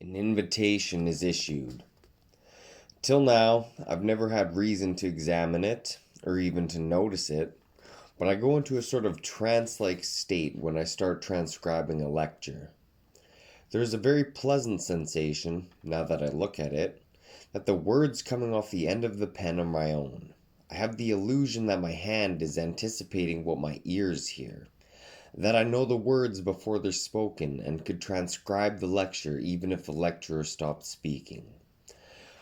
An invitation is issued. Till now, I've never had reason to examine it, or even to notice it, but I go into a sort of trance-like state when I start transcribing a lecture. There is a very pleasant sensation, now that I look at it, that the words coming off the end of the pen are my own. I have the illusion that my hand is anticipating what my ears hear, that I know the words before they're spoken and could transcribe the lecture even if the lecturer stopped speaking.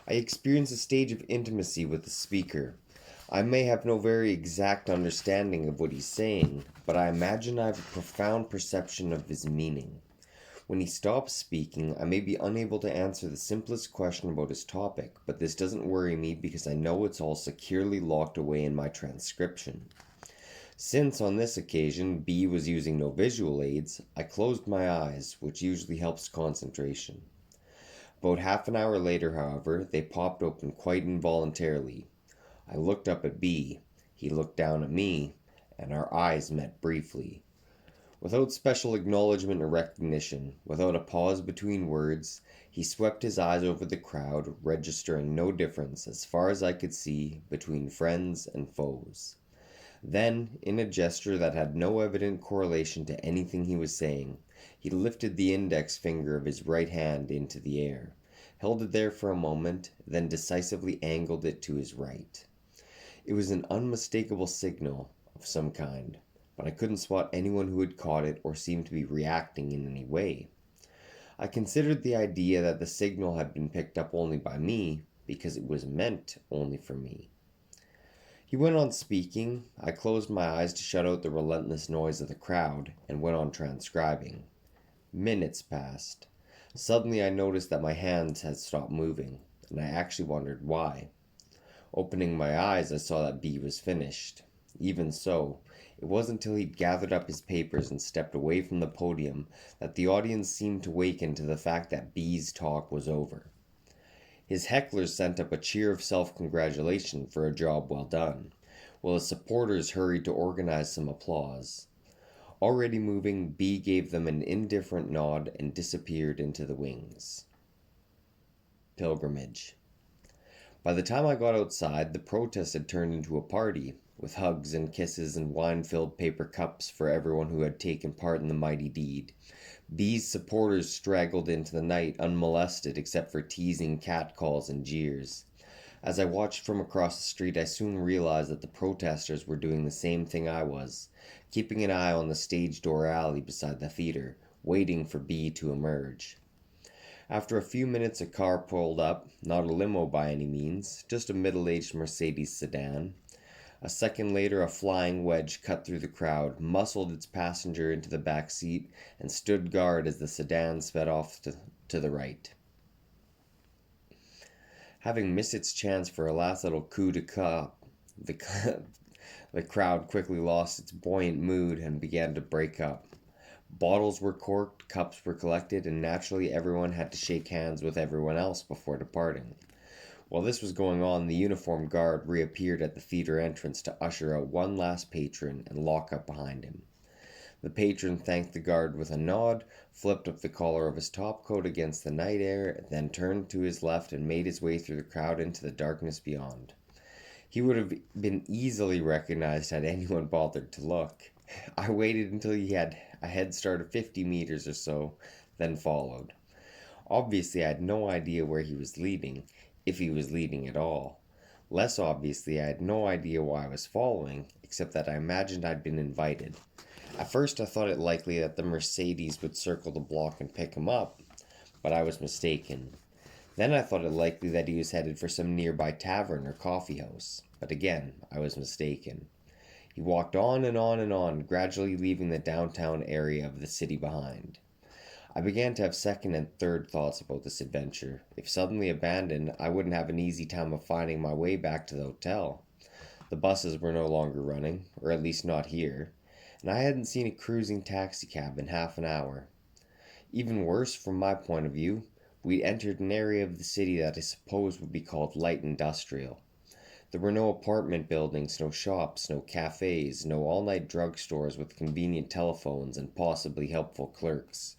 I experience a stage of intimacy with the speaker. I may have no very exact understanding of what he's saying, but I imagine I have a profound perception of his meaning. When he stops speaking, I may be unable to answer the simplest question about his topic, but this doesn't worry me because I know it's all securely locked away in my transcription. Since on this occasion B was using no visual aids, I closed my eyes, which usually helps concentration. About half an hour later, however, they popped open quite involuntarily. I looked up at B, he looked down at me, and our eyes met briefly. Without special acknowledgement or recognition, without a pause between words, he swept his eyes over the crowd, registering no difference, as far as I could see, between friends and foes. Then, in a gesture that had no evident correlation to anything he was saying, he lifted the index finger of his right hand into the air, held it there for a moment, then decisively angled it to his right. It was an unmistakable signal of some kind, but I couldn't spot anyone who had caught it or seemed to be reacting in any way. I considered the idea that the signal had been picked up only by me because it was meant only for me. He went on speaking. I closed my eyes to shut out the relentless noise of the crowd and went on transcribing. Minutes passed. Suddenly I noticed that my hands had stopped moving, and I actually wondered why. Opening my eyes, I saw that B was finished. Even so, it wasn't until he'd gathered up his papers and stepped away from the podium that the audience seemed to waken to the fact that B's talk was over. His hecklers sent up a cheer of self-congratulation for a job well done, while his supporters hurried to organize some applause. Already moving, B gave them an indifferent nod and disappeared into the wings. Pilgrimage. By the time I got outside, the protest had turned into a party, with hugs and kisses and wine-filled paper cups for everyone who had taken part in the mighty deed. B's supporters straggled into the night unmolested except for teasing catcalls and jeers. As I watched from across the street, I soon realized that the protesters were doing the same thing I was, keeping an eye on the stage door alley beside the theater, waiting for B to emerge. After a few minutes, a car pulled up, not a limo by any means, just a middle-aged Mercedes sedan. A second later, a flying wedge cut through the crowd, muscled its passenger into the back seat, and stood guard as the sedan sped off to the right. Having missed its chance for a last little coup de cop, the crowd quickly lost its buoyant mood and began to break up. Bottles were corked, cups were collected, and naturally everyone had to shake hands with everyone else before departing. While this was going on, the uniformed guard reappeared at the theater entrance to usher out one last patron and lock up behind him. The patron thanked the guard with a nod, flipped up the collar of his topcoat against the night air, then turned to his left and made his way through the crowd into the darkness beyond. He would have been easily recognized had anyone bothered to look. I waited until he had a head start of 50 meters or so, then followed. Obviously, I had no idea where he was leading, if he was leading at all. Less obviously, I had no idea why I was following, except that I imagined I'd been invited. At first, I thought it likely that the Mercedes would circle the block and pick him up, but I was mistaken. Then I thought it likely that he was headed for some nearby tavern or coffee house, but again, I was mistaken. He walked on and on and on, gradually leaving the downtown area of the city behind. I began to have second and third thoughts about this adventure. If suddenly abandoned, I wouldn't have an easy time of finding my way back to the hotel. The buses were no longer running, or at least not here, and I hadn't seen a cruising taxicab in half an hour. Even worse, from my point of view, we'd entered an area of the city that I suppose would be called light industrial. There were no apartment buildings, no shops, no cafes, no all-night drugstores with convenient telephones and possibly helpful clerks.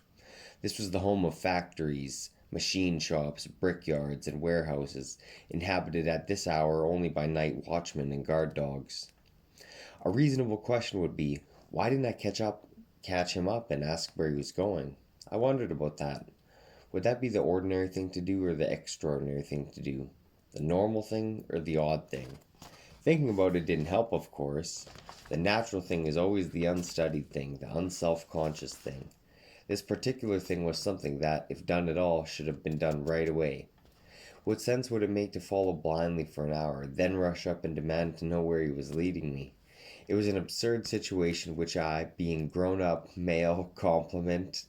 This was the home of factories, machine shops, brickyards, and warehouses, inhabited at this hour only by night watchmen and guard dogs. A reasonable question would be, why didn't I catch him up and ask where he was going? I wondered about that. Would that be the ordinary thing to do or the extraordinary thing to do? The normal thing or the odd thing? Thinking about it didn't help, of course. The natural thing is always the unstudied thing, the unself-conscious thing. This particular thing was something that, if done at all, should have been done right away. What sense would it make to follow blindly for an hour, then rush up and demand to know where he was leading me? It was an absurd situation which I, being grown up, male, competent,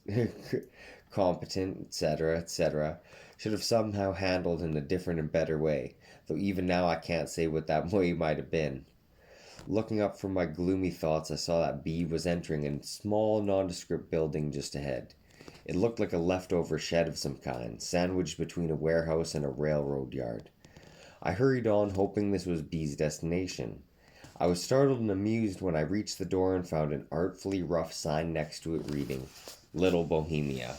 etc., should have somehow handled in a different and better way, though even now I can't say what that way might have been. Looking up from my gloomy thoughts, I saw that B was entering a small, nondescript building just ahead. It looked like a leftover shed of some kind, sandwiched between a warehouse and a railroad yard. I hurried on, hoping this was B's destination. I was startled and amused when I reached the door and found an artfully rough sign next to it reading, Little Bohemia.